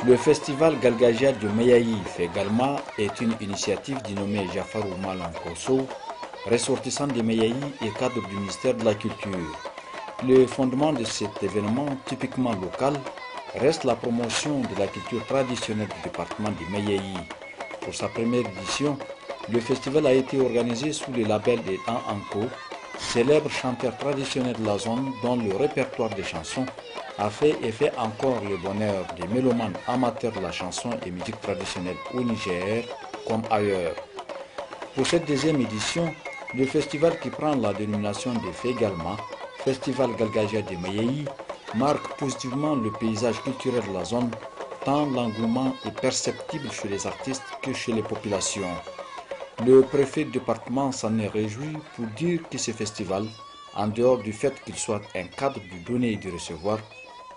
Le festival Galgajiya de Meyayi Fegalma est une initiative du nommé Jafarou Malan Kosso, ressortissant de Meyayi et cadre du ministère de la Culture. Le fondement de cet événement typiquement local reste la promotion de la culture traditionnelle du département de Meyayi. Pour sa première édition, le festival a été organisé sous le label des Dan Anko, célèbres chanteurs traditionnels de la zone dont le répertoire des chansons a fait et fait encore le bonheur des mélomanes amateurs de la chanson et musique traditionnelle au Niger comme ailleurs. Pour cette deuxième édition, le festival qui prend la dénomination de Fegalma, Festival Galgajiya de Meyayi, marque positivement le paysage culturel de la zone, tant l'engouement est perceptible chez les artistes que chez les populations. Le préfet du département s'en est réjoui pour dire que ce festival, en dehors du fait qu'il soit un cadre du donner et du recevoir,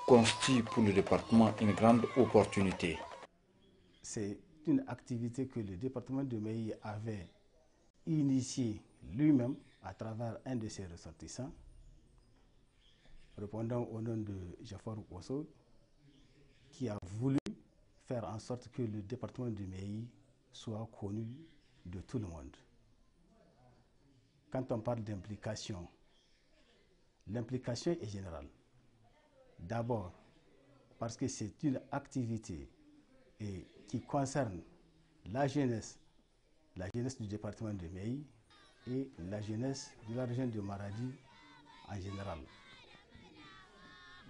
constitue pour le département une grande opportunité. C'est une activité que le département de Meyayi avait initiée lui-même à travers un de ses ressortissants, répondant au nom de Jafarou Kosso, qui a voulu faire en sorte que le département de Meyayi soit connu de tout le monde. Quand on parle d'implication, l'implication est générale. D'abord, parce que c'est une activité qui concerne la jeunesse du département de Meyayi et la jeunesse de la région de Maradi en général.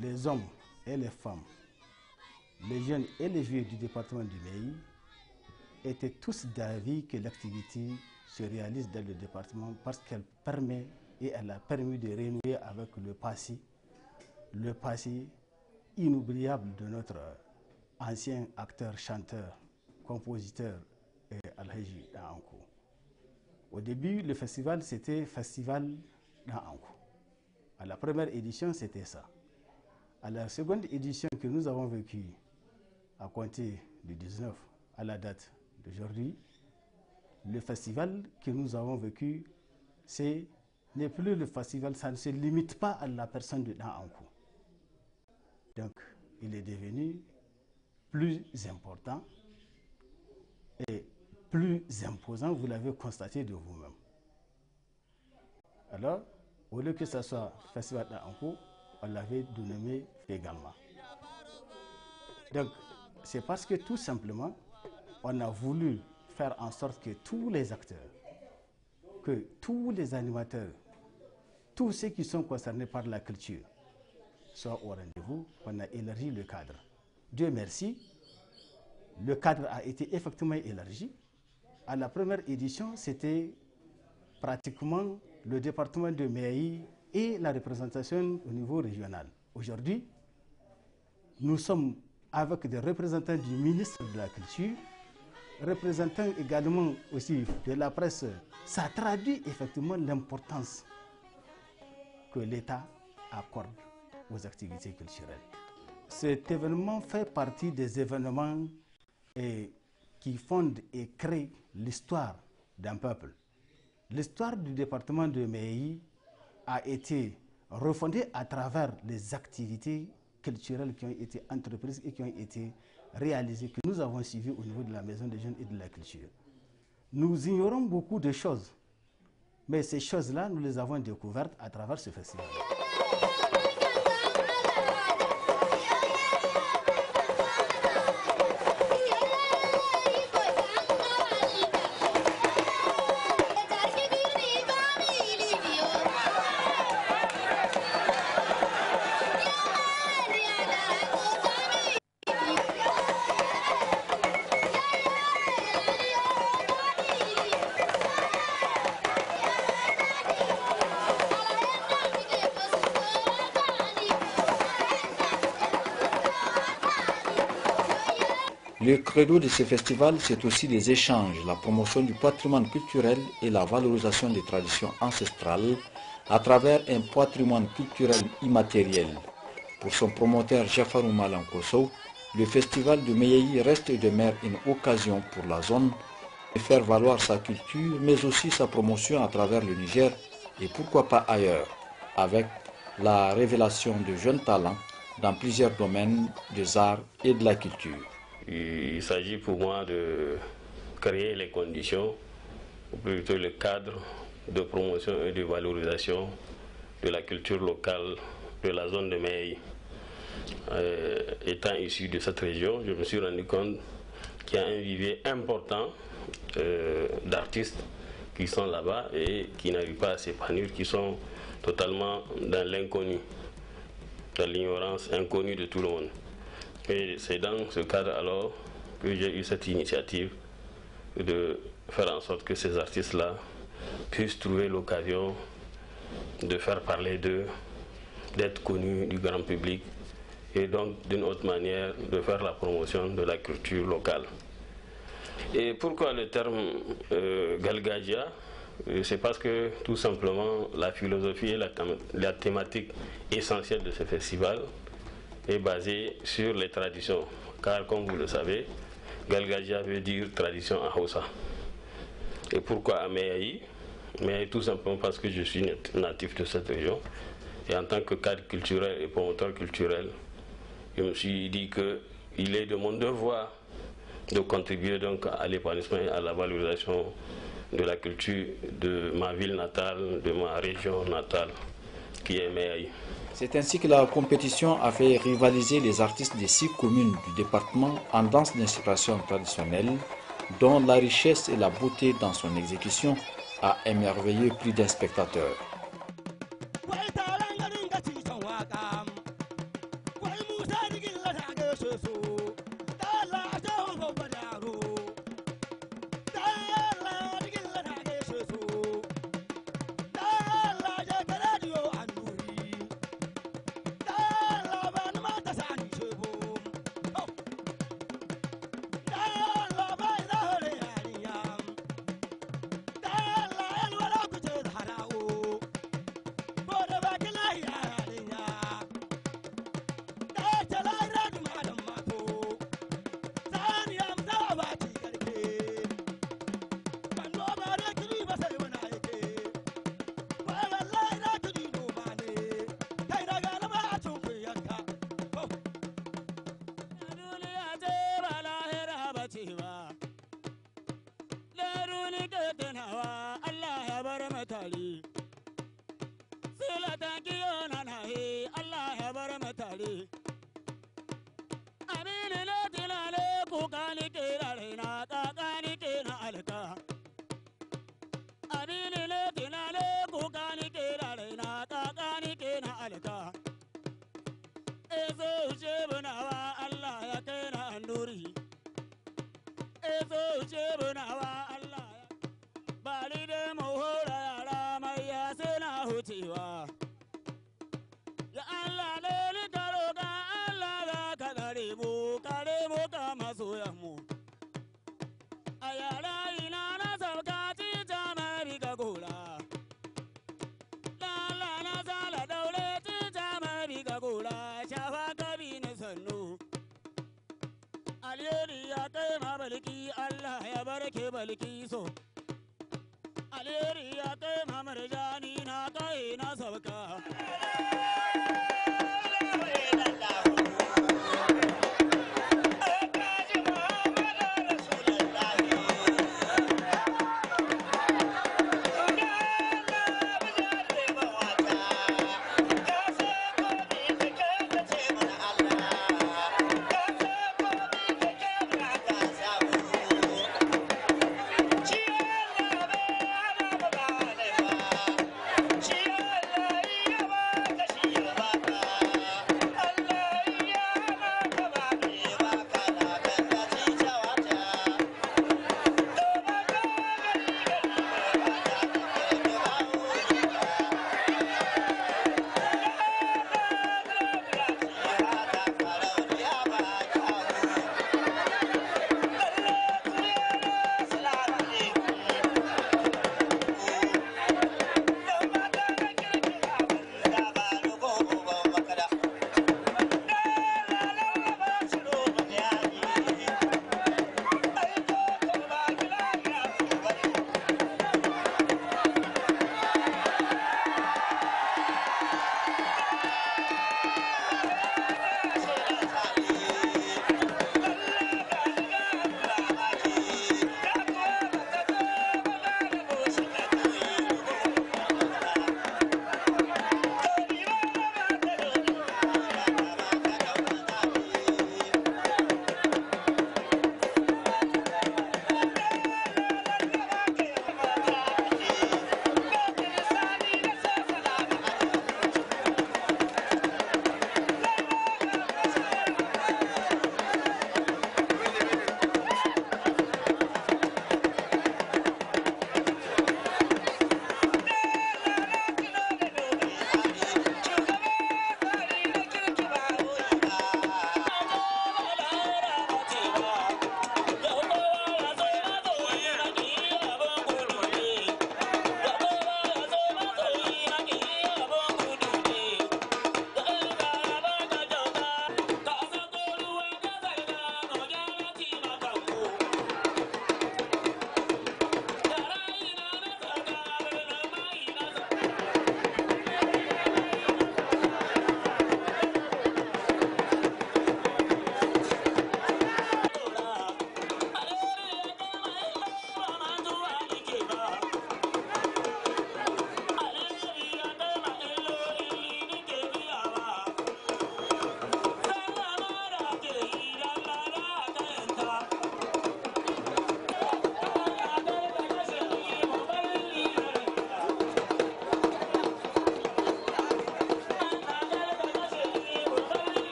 Les hommes et les femmes, les jeunes et les vieux du département de Meyayi étaient tous d'avis que l'activité se réalise dans le département parce qu'elle permet et elle a permis de renouer avec le passé inoubliable de notre ancien acteur, chanteur, compositeur Alhaji Dan Anko. Au début, le festival, c'était Festival Dan Anko. À la première édition, c'était ça. À la seconde édition que nous avons vécue, à compter du 19 à la date d'aujourd'hui, le festival que nous avons vécu, n'est plus le festival, ça ne se limite pas à la personne de Dan Anko. Donc, il est devenu plus important et plus imposant, vous l'avez constaté de vous-même. Alors, au lieu que ce soit Festival Dan Anko, on l'avait dénommé Fegalma. Donc, c'est parce que tout simplement, on a voulu faire en sorte que tous les acteurs, que tous les animateurs, tous ceux qui sont concernés par la culture soient au rendez-vous. On a élargi le cadre. Dieu merci, le cadre a été effectivement élargi. À la première édition, c'était pratiquement le département de Meyayi et la représentation au niveau régional. Aujourd'hui, nous sommes avec des représentants du ministre de la Culture, représentants également aussi de la presse. Ça traduit effectivement l'importance que l'État accorde aux activités culturelles. Cet événement fait partie des événements qui fondent et créent l'histoire d'un peuple. L'histoire du département de Meyayi a été refondée à travers les activités culturelles qui ont été entreprises et qui ont été réalisées, que nous avons suivies au niveau de la Maison des Jeunes et de la Culture. Nous ignorons beaucoup de choses, mais ces choses-là, nous les avons découvertes à travers ce festival. Le credo de ce festival, c'est aussi les échanges, la promotion du patrimoine culturel et la valorisation des traditions ancestrales à travers un patrimoine culturel immatériel. Pour son promoteur Jafarou Malan Kosso, le festival de Meyayi reste et demeure une occasion pour la zone de faire valoir sa culture, mais aussi sa promotion à travers le Niger et pourquoi pas ailleurs, avec la révélation de jeunes talents dans plusieurs domaines des arts et de la culture. Il s'agit pour moi de créer les conditions, ou plutôt le cadre de promotion et de valorisation de la culture locale de la zone de Meyayi. Étant issu de cette région, je me suis rendu compte qu'il y a un vivier important d'artistes qui sont là-bas et qui n'arrivent pas à s'épanouir, qui sont totalement dans l'inconnu, dans l'ignorance inconnue de tout le monde. Et c'est dans ce cadre alors que j'ai eu cette initiative de faire en sorte que ces artistes-là puissent trouver l'occasion de faire parler d'eux, d'être connus du grand public et donc d'une autre manière de faire la promotion de la culture locale. Et pourquoi le terme Galgadia? C'est parce que tout simplement la philosophie et la thématique essentielle de ce festival est basée sur les traditions. Car comme vous le savez, Galgadia veut dire tradition en Hausa. Et pourquoi à Meyayi? Mais tout simplement parce que je suis natif de cette région. Et en tant que cadre culturel et promoteur culturel, je me suis dit qu'il est de mon devoir de contribuer donc à l'épanouissement et à la valorisation de la culture de ma ville natale, de ma région natale, qui est Meyayi. C'est ainsi que la compétition a fait rivaliser les artistes des 6 communes du département en danse d'inspiration traditionnelle, dont la richesse et la beauté dans son exécution a émerveillé plus d'un spectateur.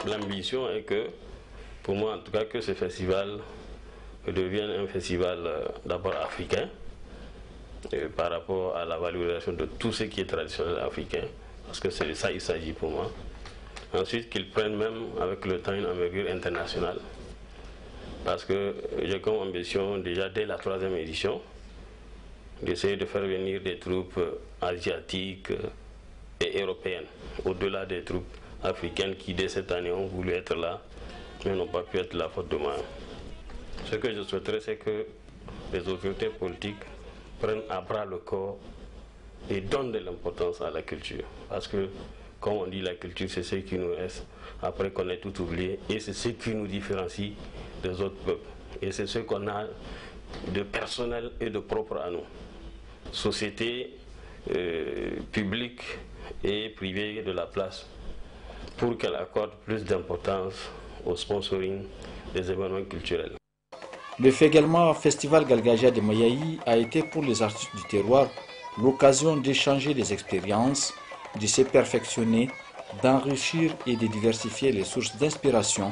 l'ambition est que, pour moi en tout cas, que ce festival devienne un festival d'abord africain, par rapport à la valorisation de tout ce qui est traditionnel africain, parce que c'est de ça qu'il s'agit pour moi. Ensuite, qu'ils prennent même avec le temps une envergure internationale, parce que j'ai comme ambition déjà dès la 3e édition d'essayer de faire venir des troupes asiatiques et européennes, au-delà des troupes africaines qui dès cette année ont voulu être là, mais n'ont pas pu être là faute de moyens. Ce que je souhaiterais, c'est que les autorités politiques prennent à bras le corps et donnent de l'importance à la culture. Parce que, comme on dit, la culture, c'est ce qui nous reste après qu'on ait tout oublié, et c'est ce qui nous différencie des autres peuples. Et c'est ce qu'on a de personnel et de propre à nous. Société publique et privée de la place, pour qu'elle accorde plus d'importance au sponsoring des événements culturels. Le Fegelma Festival Galgaja de Mayaï a été pour les artistes du terroir l'occasion d'échanger des expériences, de se perfectionner, d'enrichir et de diversifier les sources d'inspiration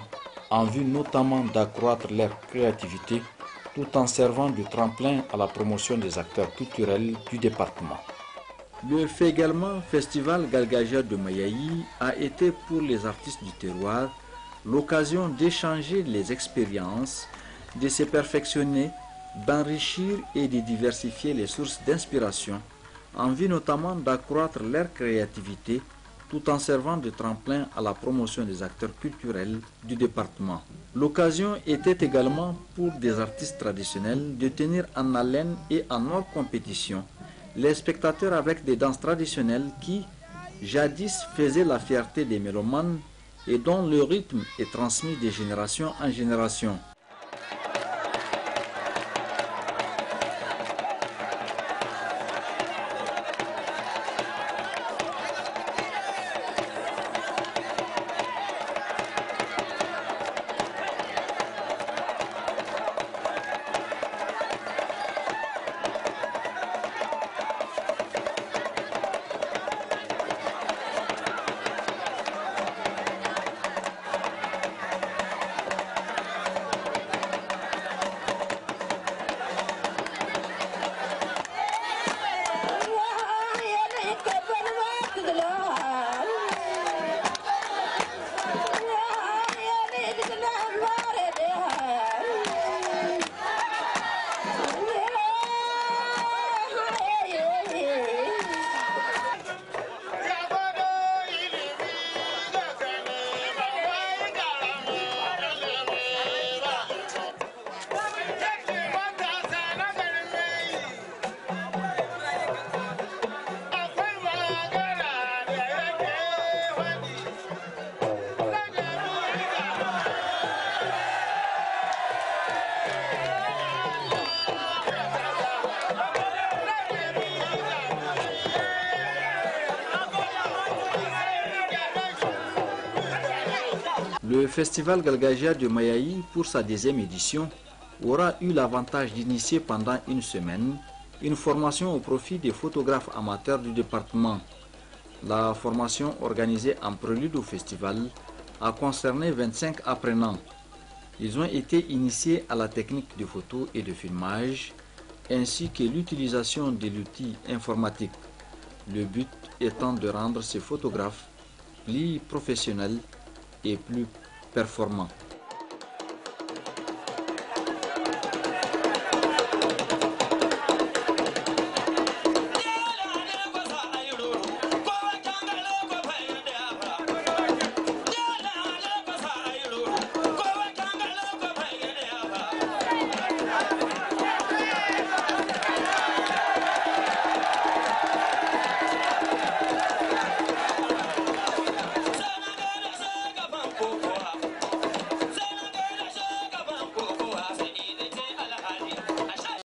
en vue notamment d'accroître leur créativité tout en servant de tremplin à la promotion des acteurs culturels du département. Le Fegelma Festival Galgaja de Mayaï a été pour les artistes du terroir l'occasion d'échanger les expériences, de se perfectionner, d'enrichir et de diversifier les sources d'inspiration, en vue notamment d'accroître leur créativité, tout en servant de tremplin à la promotion des acteurs culturels du département. L'occasion était également pour des artistes traditionnels de tenir en haleine et en hors compétition les spectateurs avec des danses traditionnelles qui, jadis, faisaient la fierté des mélomanes et dont le rythme est transmis de génération en génération. Le festival Galgaja de Mayaï, pour sa 2e édition, aura eu l'avantage d'initier pendant une semaine une formation au profit des photographes amateurs du département. La formation organisée en prélude au festival a concerné 25 apprenants. Ils ont été initiés à la technique de photo et de filmage, ainsi que l'utilisation de l'outil informatique. Le but étant de rendre ces photographes plus professionnels et plus performants.